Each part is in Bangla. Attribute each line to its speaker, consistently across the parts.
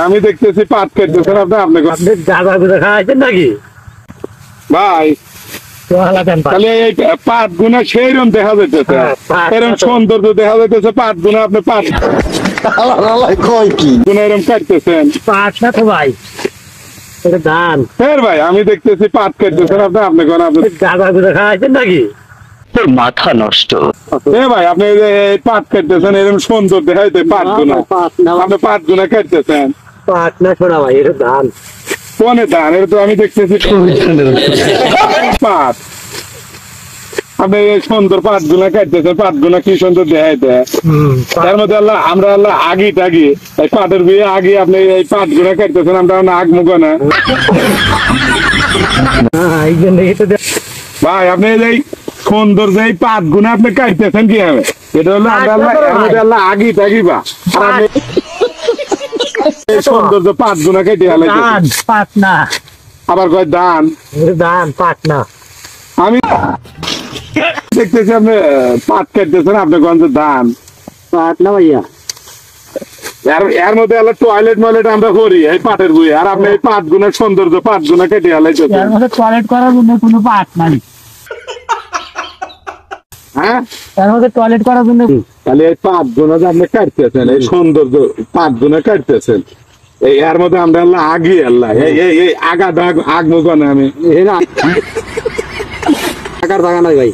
Speaker 1: আমি দেখতেছি পাট কাটতেছেন আপনি
Speaker 2: দাদা গুলো খাওয়াইছেন নাকি
Speaker 1: ভাই? তাহলে এই পাট গুনা সেইরকম দেখা যাইতেছে, এরকম সৌন্দর্য দেখা যাইতেছে। পাট গুনা আপনি পাট গুনা এরকম কাটতেছেন।
Speaker 2: পাট না তো ভাই, এটা ধান।
Speaker 1: ফের ভাই আমি দেখতেছি পাট কাটতেছেন আপনি কোন
Speaker 2: দাদা গুলো খাওয়াইছেন নাকি?
Speaker 3: তোর মাথা নষ্ট।
Speaker 1: ভাই আপনি এই পাট কাটতেছেন, এরকম সুন্দর দেখাইতে পাট গুনা, আপনি পাট গুনা কাটতেছেন।
Speaker 2: পাট না শোনা ভাই, এটা ধান।
Speaker 1: কোনে ধান? এটা তো আমি দেখতেছি পাট। আপনি এই সুন্দর পাট গুনা কাটতেছেন, পাট গুনা কি সুন্দর দেখাইতে। তার মধ্যে আমরা আগি টাগি এই পাটের বিয়ে আগে আপনি এই পাট গুনা কাটতেছেন, আমরা আগ মুখ না ভাই। আপনি এই সুন্দর যে পাট গুনা আপনি কাটতেছেন কি হবে? এটা হলো আমরা আগি টাগি বা সৌন্দর্য পাট গুনা কেটে
Speaker 2: পাট না,
Speaker 1: আবার কয় ধান।
Speaker 2: ধান পাট না।
Speaker 1: আমি দেখতেছি আপনি পাট কাটতেছেন, আপনি কোন ধান?
Speaker 2: পাট না ভাইয়া।
Speaker 1: এর মধ্যে টয়লেট ময়লেট আমরা করি এই পাটের বই, আর আপনি এই পাট গুনার সৌন্দর্য পাট গুনা কেটে হালাইতেছেন।
Speaker 2: টয়লেট করার জন্য কোনো পাট নাই।
Speaker 1: হ্যাঁ,
Speaker 2: এর মধ্যে টয়লেট করার জন্য
Speaker 1: তাহলে এই পাট গুনা যে আপনি কাটতেছেন, এই সৌন্দর্য পাট গুনা কাটতেছেন, এই এর মধ্যে আমরা আগি এই আগা দাগ আগ মুখ না আমি
Speaker 2: টাকার জায়গা নাই ভাই।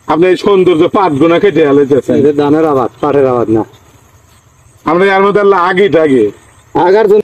Speaker 1: আপনি এই সৌন্দর্য পাট গুনা কেটে হালাইতেছেন।
Speaker 2: ধানের আবাদ, পাটের আবাদ না।
Speaker 1: আমরা এর মধ্যে আগি টাগি
Speaker 2: আগার জন্য